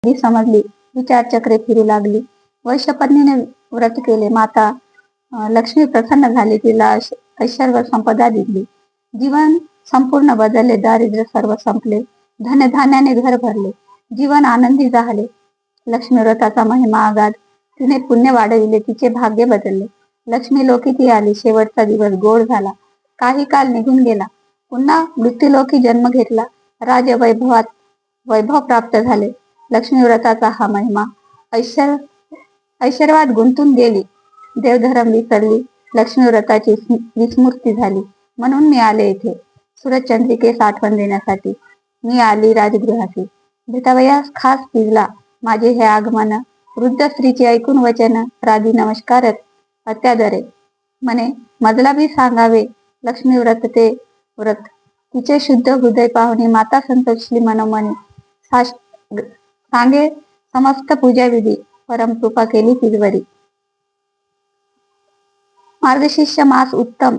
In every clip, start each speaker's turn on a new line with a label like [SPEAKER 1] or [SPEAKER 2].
[SPEAKER 1] ती समजली, विचारचक्रे फिरू लागली. वैशपत्नीने व्रत केले. माता लक्ष्मी प्रसन्न झाली. तिला ऐश्वर्य संपदा दिली. जीवन संपूर्ण बदलले. दारिद्र्य सर्व संपले. धनधान्याने घर भरले. जीवन आनंदी झाले. लक्ष्मी व्रताचा महिमा अगाध. तिने पुण्य वाढविले. तिचे भाग्य बदलले. लक्ष्मी लोकी ती आली. शेवटचा दिवस गोड झाला. काही काल निघून गेला. पुन्हा मृत्यूलोकी जन्म घेतला. वैभव प्राप्त झाले. लक्ष्मी व्रताचा हा महिमा ऐश्वर्यात गुंतून गेली. देवधर्म विसरली. लक्ष्मी व्रताची विस्मृती झाली. म्हणून मी आले येथे सूरजचंद्रिकेस आठवण देण्यासाठी. मी आली राजगृहासी. भेटावयास खास पिजला माझे हे आगमन. वृद्ध स्त्रीचे ऐकून वचन. राधी नमस्कार अत्यादरे. म्हणे मजला बी सांगावे. लक्ष्मी व्रत ते व्रत. तिचे शुद्ध हृदय पाहुणे माता संतोषली मनोमनी. सांगे समस्त पूजा विधी. परम कृपा केली तिजवरी. मार्गशीर्ष मास उत्तम.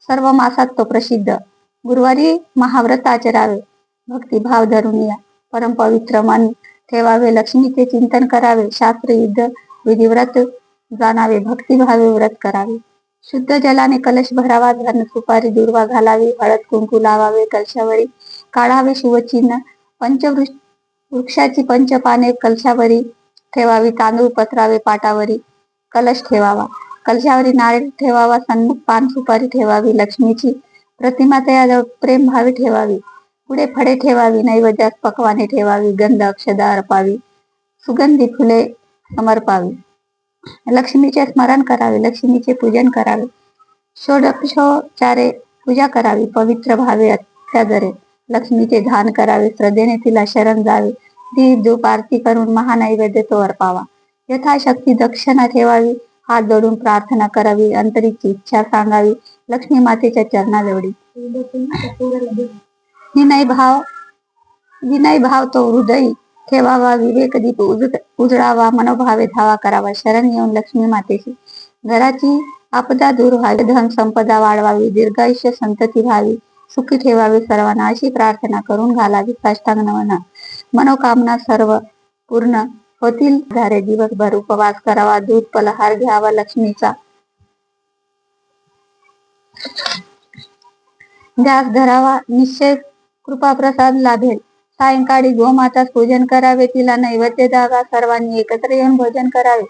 [SPEAKER 1] सर्व मासात तो प्रसिद्ध. गुरुवारी महाव्रत आचरावे. भक्तिभाव धरून या. परम पवित्र मन ठेवावे. लक्ष्मीचे चिंतन करावे. शास्त्र युद्ध विधिव्रत जाणावे. भक्तिभावे व्रत करावे. शुद्ध जलाने कलश भरावा. धन सुपारी दुर्वा घालावी. हळद कुंकू लावावे. कलशावरी काढावे शुभचिन्ह. वृक्षाची पंचपाने कलशावरी ठेवावी. तांदूळ पसरावे पाटावरी. कलश ठेवावा. कलशावरी नारळ ठेवावा. सन्मुख पान सुपारी ठेवावी. लक्ष्मीची प्रतिमा त्याजवळ प्रेम भावी ठेवावी. पुढे फळे ठेवावी. नैवेद्यास पक्वाने ठेवावी. गंध अक्षदा अर्पावी. सुगंधी फुले समर्पावी. लक्ष्मीचे स्मरण करावे. लक्ष्मीचे पूजन करावे. षोडशोपचारे पूजा करावी. पवित्र भावे अत्यादरे. लक्ष्मीचे ध्यान करावे. श्रद्धेने तिला शरण जावे. दीप धूप आरती करून महानैवेद्य तो अर्पावा. यथाशक्ती दक्षिणा ठेवावी. हात जोडून प्रार्थना करावी. अंतरीची इच्छा सांगावी. लक्ष्मी मातेच्या चरणाजवळी विनय भाव तो हृदयी ठेवावा. विवेक दीप उजळावा. मनोभावे धावा करावा. शरण येऊन लक्ष्मी मातेशी घराची आपदा दूर व्हावी. धन संपदा वाढवावी. दीर्घायुष्य संतती व्हावी. सुखी ठेवावी सर्वांना अशी प्रार्थना करून घालावी साष्टांग नमन. मनोकामना सर्व पूर्ण होतील. धारे दिवसभर उपवास करावा. दूध पलहार घ्यावा. लक्ष्मीचा ध्यास धरावा. निश्चय कृपा प्रसाद लाभेल. सायंकाळी गोमातास पूजन करावे. तिला नैवेद्य द्यावा. सर्वांनी एकत्र येऊन भोजन करावे.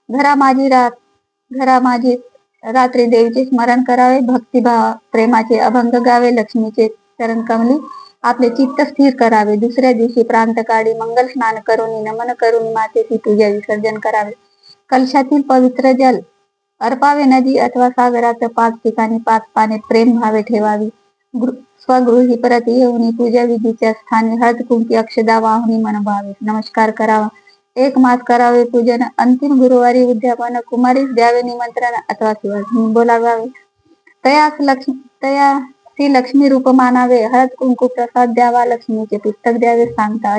[SPEAKER 1] घरा माझी रात्री देवीचे स्मरण करावे. भक्तिभाव प्रेमाचे अभंग गावे. लक्ष्मीचे चरण कमली आपले चित्त स्थिर करावे. दुसऱ्या दिवशी प्रांतकाळी मंगल स्नान करून नमन करून मातेची पूजा विसर्जन करावे. कलशातील पवित्र जल अर्पावे. नदी अथवा सागरात 5 ठिकाणी 5 पाने प्रेम भावे ठेवावी. स्वगृही परत येऊन पूजा विधीच्या स्थानी हळद कुंकी अक्षदा वाहुनी मनभावे नमस्कार करावा. 1 मास करावे पूजन. अंतिम गुरुवारी उद्यापन कुमारीस द्यावे निमंत्रण अथवा शिवाजी बोलावावे. ती लक्ष्मी रूप मानावे. हळद कुंकू प्रसाद द्यावा. लक्ष्मीचे पुस्तक द्यावे. सांगता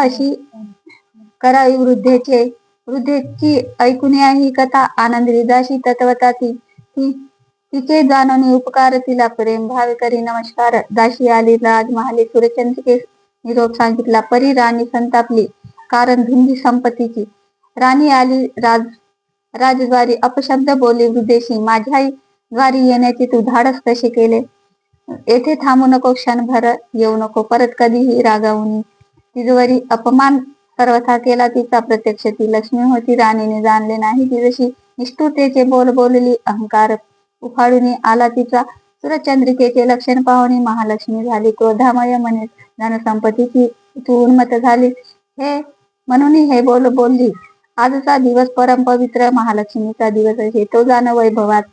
[SPEAKER 1] अशी करावी. वृद्धेची ऐकून ही कथा आनंद दाशी तत्वता तिचे जाणून उपकार तिला प्रेम भावे करी नमस्कार. दाशी आली राजमहाली. सूर्यचंद्रिकेस निरोप सांगितला. परी राणी संतापली कारण धुंदी संपत्तीची. राणी आली राजद्वारी अपशब्द बोलली वृद्धेशी. माझ्याही द्वारी येण्याचे तू धाडस कसे केले. येथे थांबू नको. क्षणभर येऊ नको. परत कधीही रागावून. तिजवरी अपमान सर्वथा केला तिचा. प्रत्यक्ष ती लक्ष्मी होती. राणीने जाणले नाही ती जशी. निष्ठुरतेचे बोल बोलली. अहंकार उफाळून आला तिचा. सूरजचंद्रिकेचे लक्षण पाहुणी महालक्ष्मी झाली क्रोधामय. म्हणे धनसंपत्तीची तू उन्मत्त झाली. म्हणून हे बोलली. आजचा दिवस परम पवित्र महालक्ष्मीचा दिवस असे. तो जाण वैभवात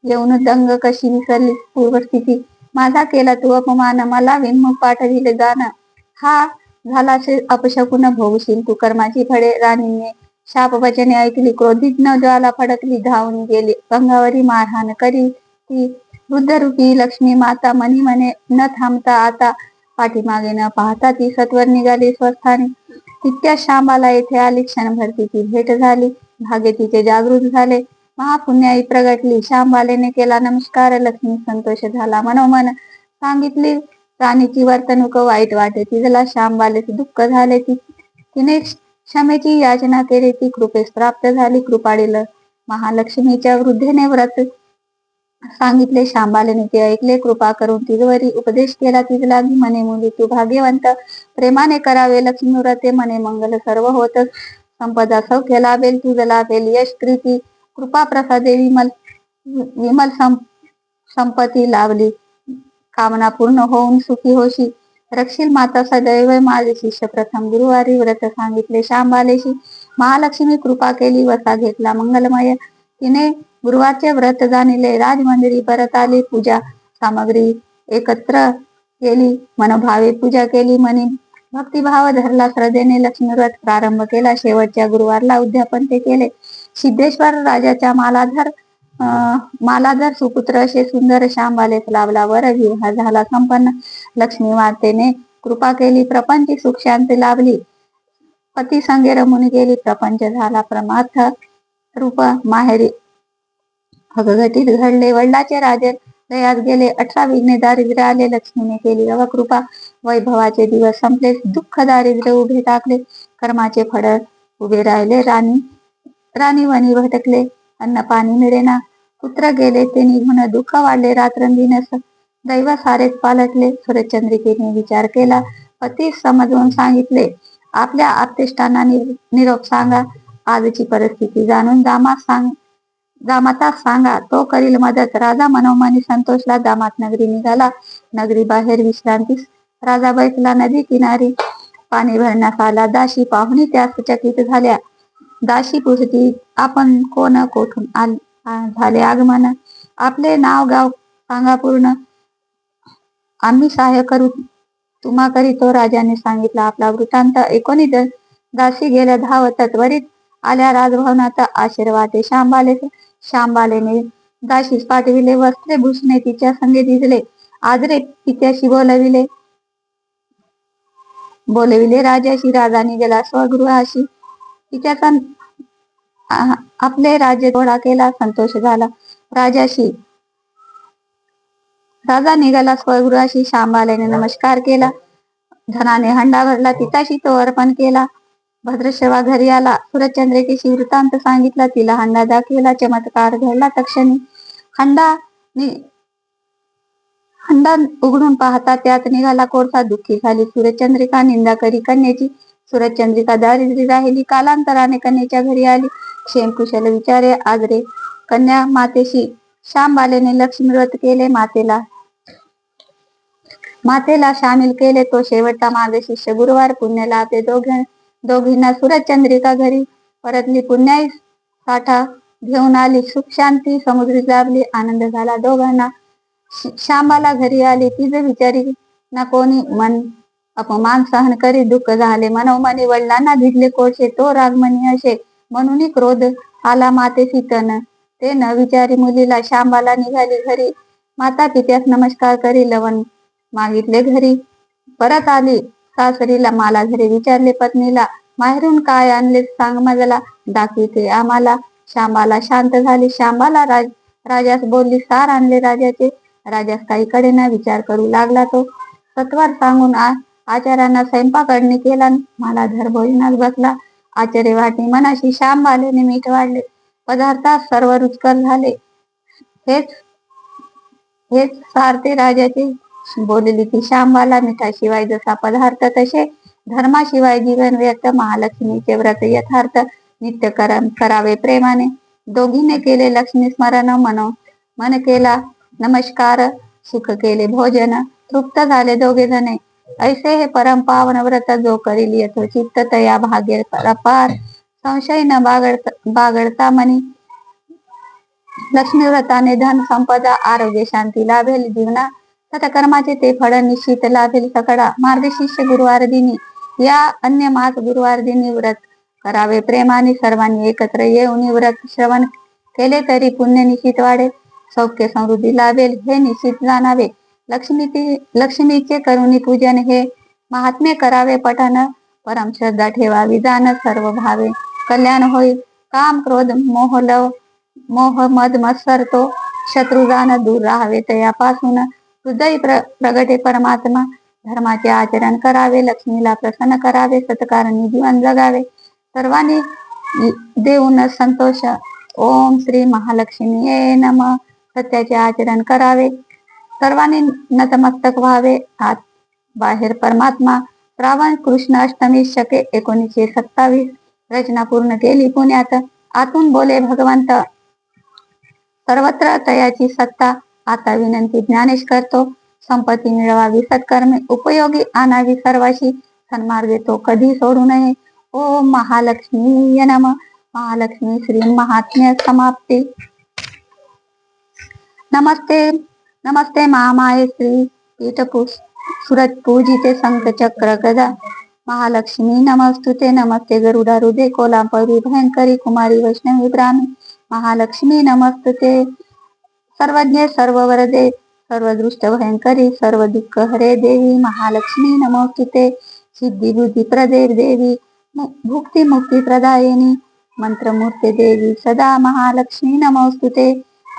[SPEAKER 1] येऊन दंग कशी विसरली पूर्वस्थिती. माझा केला तू अपमान. मला विन्मुख पाठविले जाण. हा झाला अपशकुन भोगशील तू कर्माची फळे. राणीने शाप वचने ऐकली. क्रोधित ज्वाला फडकली. धावून गेली अंगावरी मारहाण करी ती. वृद्धरूपी लक्ष्मी माता मनी म्हणे न थांबता आता. पाठीमागे न पाहता ती सत्वर निघाली स्वस्थानी. तितक्या शांबाला येथे आली. क्षणभर तिची भेट झाली. भाग्य तिचे जागृत झाले. महापुण्याई प्रगटली. शांबालेने केला नमस्कार. लक्ष्मी संतोष झाला मनोमन. सांगितली राणीची वर्तणूक वाईट वाटे तिला श्यामबालेचे दुःख झाले. तिने क्षमेची याचना केली. ती कृपेस प्राप्त झाली. कृपाळी महालक्ष्मीच्या वृद्धेने व्रत सांगितले. श्यामबालेने ते ऐकले. कृपा करून तिजवरी उपदेश केला. तिला म्हणे, मुली तू भाग्यवंत, प्रेमाने करावे लक्ष्मी व्रते. म्हणे मंगल सर्व होत, संपदा सौख्य लाभेल, तुझ लाभेल यश कीर्ती. कृपा प्रसादे विमल संपत्ती लाभली. कामना पूर्ण होऊन सुखी होशी. रक्षील माता सदैव. माझे शिष्य प्रथम गुरुवारी व्रत सांगितले. श्यामबालेशी महालक्ष्मी कृपा केली. वसा घेतला मंगलमय. तिने गुरुवारचे व्रत जाणिले. राजमंदिरी परत आली. पूजा सामग्री एकत्र केली. मनोभावे पूजा केली. मनी भक्तिभाव धरला. श्रद्धेने लक्ष्मी व्रत प्रारंभ केला. शेवटच्या गुरुवारला उद्यापन ते केले. सिद्धेश्वर राजाच्या मालाधर सुपुत्र असे सुंदर श्यामबालेस लाभला. वर विवाह झाला संपन्न. लक्ष्मी मातेने कृपा केली. प्रपंची सुख शांती लाभली. पती संगे रमून गेली. प्रपंच झाला प्रमाथ रूप. माहेरी अघटित घडले. वडिलाचे राजे दयात गेले. 18 विघ्ने दारिद्र्य आले. लक्ष्मीने केली कृपा. वैभवाचे दिवस संपले. दुःख दारिद्र्य उभे टाकले. कर्माचे फळ उभे राहिले. राणी वनी भटकले. अन्न पाणी मिळेना. पुत्र गेले ते निघून. दुःख वाढले. रात्रंदिवस दैव सारेच पालटले. सूर्यचंद्रिकेने विचार केला. पती समजून सांगितले. आपल्या आप्तेष्टांना निरोप सांगा. आजची परिस्थिती जाणून दामाता सांगा. तो करील मदत. राजा मनोमनी संतोषला. दामात नगरी निघाला. नगरी बाहेर विश्रांतीस राजा बैठला. नदी किनारी पाणी भरण्यास आला. दाशी पाहुणी त्यास चकित झाल्या. दाशी पुसती, आपण कोण, कोठून झाले आगमन, आपले नाव गाव सांगा पूर्ण, आम्ही सहाय्य करू तुम्हा करीतो. राजाने सांगितला आपला वृत्तांत. ऐकोनी दासी गेल्या धावत. त्वरित आल्या राजभवनात. आशीर्वादे श्यामबालेने दाशीस पाठविले. वस्त्रे भूषणे तिच्या संगे दिसले. आदरे पित्याशी बोलविले. राजाशी. राजा निघाला स्वगृहाशी. तिच्याचा आपले राज्य गोळा केला. संतोष झाला राजाशी. राजा निघाला स्वगृहाशी. श्यामबालेने नमस्कार केला. धनाने हंडा भरला. पिताशी तो अर्पण केला. भद्रसेवा घरी आला. सूर्यचंद्रिकेशी वृत्तांत सांगितला. तिला हंडा दाखविला. चमत्कार घडला तक्षणी. हंडा उघडून पाहता त्यात निघाला कोळसा. दुःखी झाली सूर्यचंद्रिका. निंदा करी कन्येची. सूर्यचंद्रिका दारिद्र्य राहिली. कालांतराने कन्येच्या घरी आली. क्षेम कुशल विचारे. आदरे कन्या मातेशी. श्यामबालेने लक्ष्मी व्रत केले. मातेला सामील केले. तो शेवटचा माझे शिष्य गुरुवार. पुण्य लाभले दोघींना. सूर्यचंद्रिका घरी परतली. पुण्याई साठा घेऊन आली. सुख शांती समुद्री लाभली. आनंद झाला दोघांना. श्यामबाला घरी आली. तिचे विचारी ना कोणी. मन अपमान सहन करी. दुःख झाले मनोमनी. वडिलांना भिडले कोळसे. तो रागमनी असे म्हणून क्रोध आला मातेसी. ते न विचारी मुलीला. श्यामबाला निघाली घरी. माता पित्यास नमस्कार करी. लवण मागितले घरी. परत आली सासरीला. मला घरी विचारले पत्नीला. माहेरून काय आणले सांग मला. दाखविते आम्हाला. श्यामबाला शांत झाली. श्यामबाला राजास बोलली. सार आणले राजाचे. राजास काही कडेना. विचार करू लागला तो. सत्वर सांगून आचार्यांना स्वयंपाक अडणी केला. मला धर भोजनास बसला. आचार्य वाटणी मनाशी. श्यामबालेने मीठ वाढले. पदार्थात सर्व रुचकर झाले. हेच सारते राजाचे. बोलली ती श्यामबाला. मिठाशिवाय जसा पदार्थ तसे धर्माशिवाय जीवन व्यक्त. महालक्ष्मीचे व्रत यथार्थ. नित्य करावे प्रेमाने. दोघीने केले लक्ष्मी स्मरण. मन केला नमस्कार. सुख केले भोजन. तृप्त झाले दोघे जणे. ऐसे हे परम पावन व्रत. जो करील यथोचित्त तया भाग्य पार. संशय न बागडता मनी. लक्ष्मी व्रताने धन संपदा आरोग्य शांती लाभेल जीवना. सतकर्माचे ते फळ निश्चित लाभेल सकळा. मार्गशीर्ष गुरुवार दिनी. या अन्य मास गुरुवार दिनी व्रत करावे प्रेमाने. सर्वांनी एकत्र येऊन व्रत श्रवण केले तरी पुण्य निश्चित वाढेल. सौख्य समृद्धी लाभेल हे निश्चित जाणावे. लक्ष्मीचे करुणी पूजन हे महात्म्य करावे पठन. परम श्रद्धा ठेवावी जाण. सर्व भावे कल्याण होईल. काम क्रोध मोह मद मत्सर तो शत्रुजान दूर राहावे तयापासून. हृदय प्रगटे परमात्मा. धर्माचे आचरण करावे, लक्ष्मीला प्रसन्न करावे, सत्काराने जीवन जगावे, सर्वांनी देऊन संतोष. ओम श्री महालक्ष्मीये नमः. सत्याचे आचरण करावे, सर्वांनी नतमस्तक व्हावे, आत बाहेर परमात्मा. श्रावण कृष्ण अष्टमी शके 1927. रचना पूर्ण केली पुण्यात. आतून बोले भगवंत, सर्वत्र तयाची सत्ता. आता विनंती ज्ञानेश करतो, संपत्ती मिळवावी, सत्कर्मे उपयोगी आणावी, सर्वाशी सन्मार्ग तो कधी सोडू नये. ओम महालक्ष्मीय नमः. महालक्ष्मी श्री महात्म्य समाप्ती. नमस्ते नमस्ते महामाये श्री पीठ सुरत पूजिते संत चक्र गदा. महालक्ष्मी नमस्तुते. नमस्ते गरुडारूढे कोल्हापुरी भयंकरी कुमारी वैष्णवी ब्राह्मी. महालक्ष्मी नमस्तुते. सर्वज्ञे सर्व वरदे सर्वदृष्ट भयंकरी सर्व दुःख हरे देवी. महालक्ष्मी नमोस्तुते. सिद्धी बुद्धी प्रदे देवी, भुक्ती मुक्ती प्रदायिनी, मंत्रमूर्ते देवी सदा. महालक्ष्मी नमोस्तुते.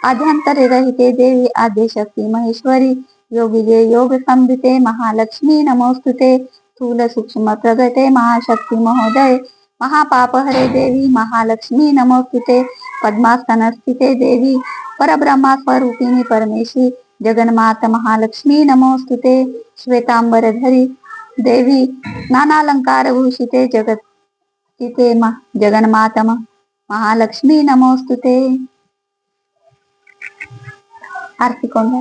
[SPEAKER 1] आद्यांतरे रहिते देवी, आद्यशक्ती महेश्वरी, योगिजे योग संबिते. महालक्ष्मी नमोस्तुते. स्थूल सूक्ष्म प्रगटे महाशक्ती महोदय, महापाप हरे देवी. महालक्ष्मी नमोस्तुते. पद्मासन स्थिते देवी, परब्रह्मा स्वरूपिणी परमेशी, जगन्मात. महालक्ष्मी नमोस्तुते. श्वेतांबरधरी देवी, नानालंकार भूषिते जगतिते जगन्मात. महालक्ष्मी नमोस्तुते. आरती कोण